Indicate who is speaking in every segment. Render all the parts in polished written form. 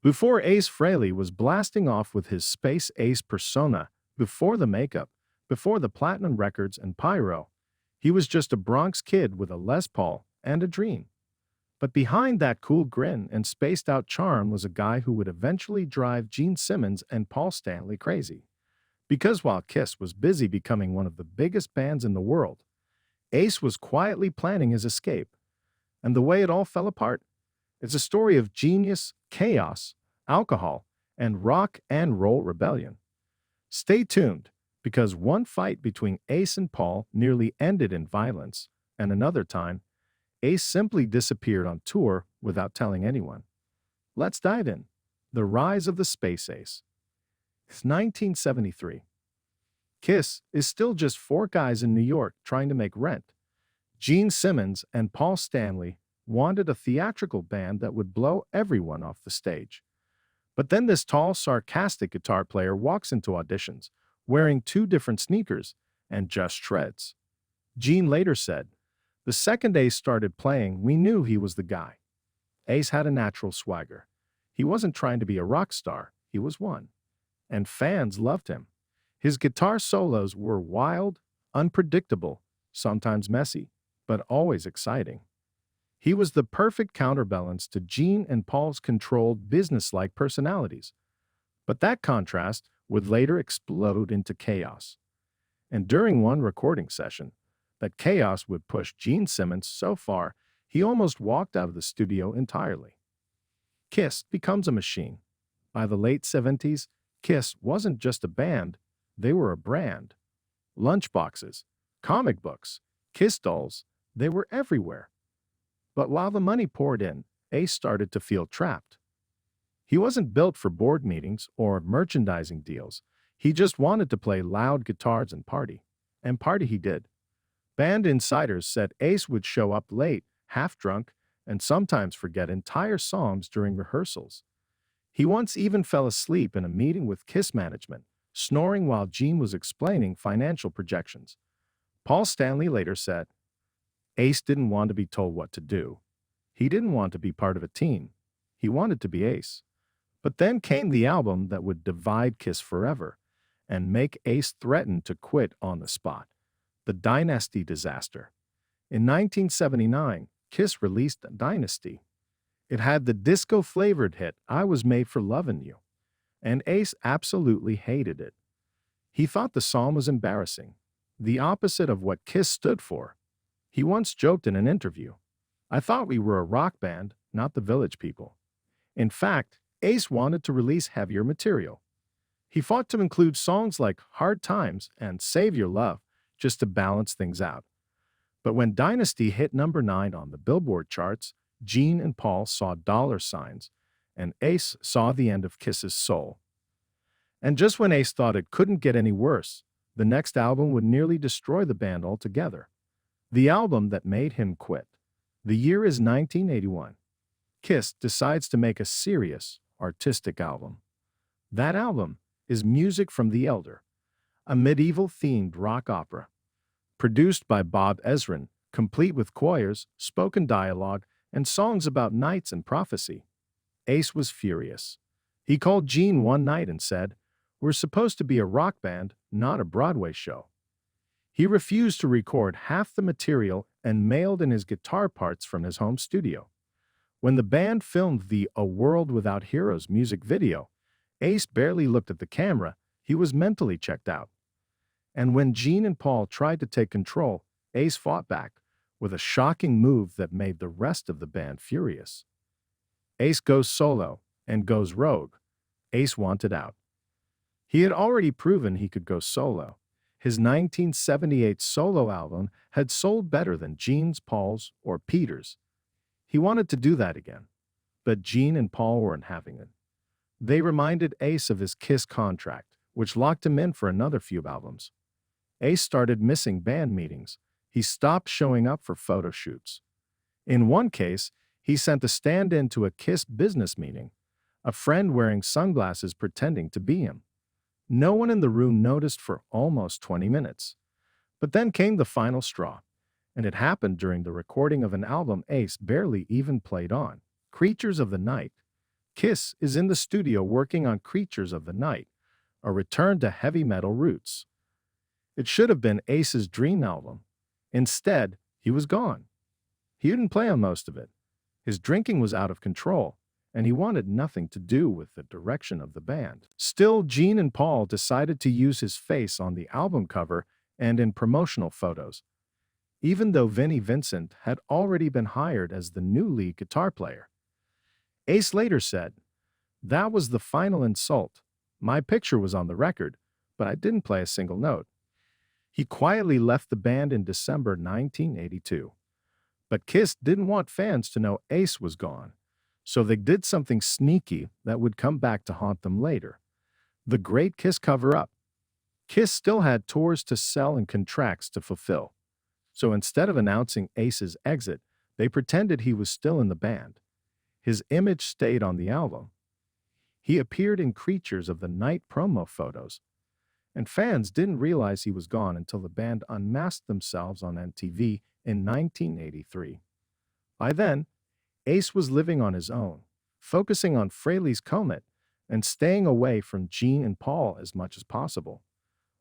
Speaker 1: Before Ace Frehley was blasting off with his Space Ace persona, before the makeup, before the platinum records and pyro, he was just a Bronx kid with a Les Paul and a dream. But behind that cool grin and spaced out charm was a guy who would eventually drive Gene Simmons and Paul Stanley crazy. Because while Kiss was busy becoming one of the biggest bands in the world, Ace was quietly planning his escape. And the way it all fell apart? It's a story of genius, chaos, alcohol, and rock and roll rebellion. Stay tuned, because one fight between Ace and Paul nearly ended in violence, and another time, Ace simply disappeared on tour without telling anyone. Let's dive in. The Rise of the Space Ace. It's 1973. Kiss is still just four guys in New York trying to make rent. Gene Simmons and Paul Stanley wanted a theatrical band that would blow everyone off the stage. But then this tall, sarcastic guitar player walks into auditions, wearing two different sneakers and just shreds. Gene later said, "The second Ace started playing, we knew he was the guy." Ace had a natural swagger. He wasn't trying to be a rock star, he was one. And fans loved him. His guitar solos were wild, unpredictable, sometimes messy, but always exciting. He was the perfect counterbalance to Gene and Paul's controlled, businesslike personalities. But that contrast would later explode into chaos. And during one recording session, that chaos would push Gene Simmons so far he almost walked out of the studio entirely. Kiss becomes a machine. By the late 70s, Kiss wasn't just a band, they were a brand. Lunchboxes, comic books, Kiss dolls, they were everywhere. But while the money poured in, Ace started to feel trapped. He wasn't built for board meetings or merchandising deals. He just wanted to play loud guitars and party. And party he did. Band insiders said Ace would show up late, half drunk, and sometimes forget entire songs during rehearsals. He once even fell asleep in a meeting with Kiss management, snoring while Gene was explaining financial projections. Paul Stanley later said, "Ace didn't want to be told what to do. He didn't want to be part of a team. He wanted to be Ace." But then came the album that would divide Kiss forever and make Ace threaten to quit on the spot. The Dynasty Disaster. In 1979, Kiss released Dynasty. It had the disco-flavored hit I Was Made for Lovin' You, and Ace absolutely hated it. He thought the song was embarrassing, the opposite of what Kiss stood for. He once joked in an interview, "I thought we were a rock band, not the Village People." In fact, Ace wanted to release heavier material. He fought to include songs like Hard Times and Save Your Love just to balance things out. But when Dynasty hit number 9 on the Billboard charts, Gene and Paul saw dollar signs, and Ace saw the end of Kiss's soul. And just when Ace thought it couldn't get any worse, the next album would nearly destroy the band altogether. The album that made him quit. The year is 1981. Kiss decides to make a serious, artistic album. That album is Music from the Elder, a medieval-themed rock opera. Produced by Bob Ezrin, complete with choirs, spoken dialogue, and songs about knights and prophecy. Ace was furious. He called Gene one night and said, "We're supposed to be a rock band, not a Broadway show." He refused to record half the material and mailed in his guitar parts from his home studio. When the band filmed the A World Without Heroes music video, Ace barely looked at the camera, he was mentally checked out. And when Gene and Paul tried to take control, Ace fought back with a shocking move that made the rest of the band furious. Ace goes solo and goes rogue. Ace wanted out. He had already proven he could go solo. His 1978 solo album had sold better than Gene's, Paul's, or Peter's. He wanted to do that again, but Gene and Paul weren't having it. They reminded Ace of his Kiss contract, which locked him in for another few albums. Ace started missing band meetings. He stopped showing up for photo shoots. In one case, he sent a stand-in to a Kiss business meeting, a friend wearing sunglasses pretending to be him. No one in the room noticed for almost 20 minutes. But then came the final straw, and it happened during the recording of an album Ace barely even played on, Creatures of the Night. Kiss is in the studio working on Creatures of the Night, a return to heavy metal roots. It should have been Ace's dream album. Instead, he was gone. He didn't play on most of it. His drinking was out of control, and he wanted nothing to do with the direction of the band. Still, Gene and Paul decided to use his face on the album cover and in promotional photos, even though Vinnie Vincent had already been hired as the new lead guitar player. Ace later said, "That was the final insult. My picture was on the record, but I didn't play a single note." He quietly left the band in December 1982. But Kiss didn't want fans to know Ace was gone, so they did something sneaky that would come back to haunt them later. The Great Kiss Cover-Up. Kiss still had tours to sell and contracts to fulfill. So instead of announcing Ace's exit, they pretended he was still in the band. His image stayed on the album. He appeared in Creatures of the Night promo photos, and fans didn't realize he was gone until the band unmasked themselves on MTV in 1983. By then, Ace was living on his own, focusing on Frehley's Comet and staying away from Gene and Paul as much as possible.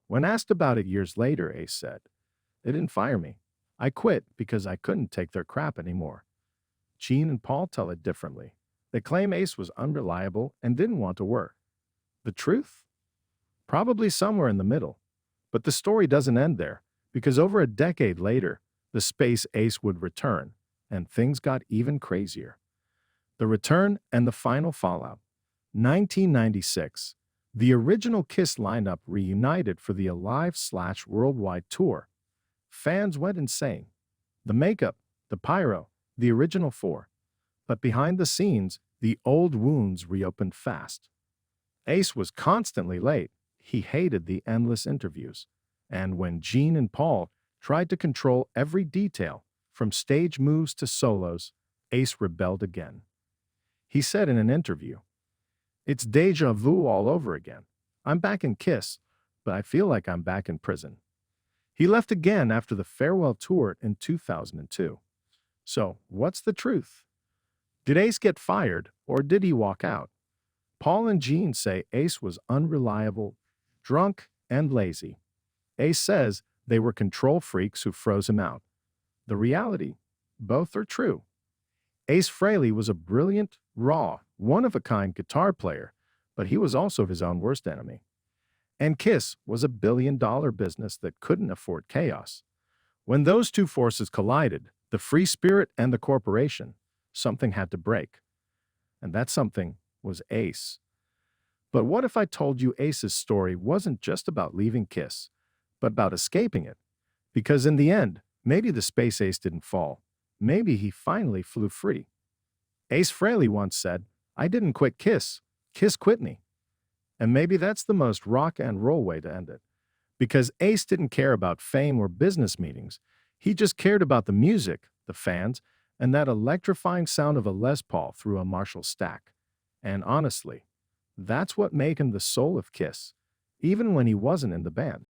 Speaker 1: When asked about it years later, Ace said, "They didn't fire me. I quit because I couldn't take their crap anymore." Gene and Paul tell it differently. They claim Ace was unreliable and didn't want to work. The truth? Probably somewhere in the middle. But the story doesn't end there, because over a decade later, the Space Ace would return, and things got even crazier. The return and the final fallout. 1996. The original Kiss lineup reunited for the Alive/Worldwide tour. Fans went insane. The makeup, the pyro, the original four. But behind the scenes, the old wounds reopened fast. Ace was constantly late. He hated the endless interviews. And when Gene and Paul tried to control every detail, from stage moves to solos, Ace rebelled again. He said in an interview, "It's deja vu all over again. I'm back in Kiss, but I feel like I'm back in prison." He left again after the farewell tour in 2002. So, what's the truth? Did Ace get fired, or did he walk out? Paul and Gene say Ace was unreliable, drunk, and lazy. Ace says they were control freaks who froze him out. The reality? Both are true. Ace Frehley was a brilliant, raw, one-of-a-kind guitar player, but he was also his own worst enemy. And Kiss was a billion-dollar business that couldn't afford chaos. When those two forces collided, the free spirit and the corporation, something had to break. And that something was Ace. But what if I told you Ace's story wasn't just about leaving Kiss, but about escaping it? Because in the end, maybe the Space Ace didn't fall. Maybe he finally flew free. Ace Frehley once said, "I didn't quit Kiss. Kiss quit me." And maybe that's the most rock and roll way to end it. Because Ace didn't care about fame or business meetings. He just cared about the music, the fans, and that electrifying sound of a Les Paul through a Marshall stack. And honestly, that's what made him the soul of Kiss, even when he wasn't in the band.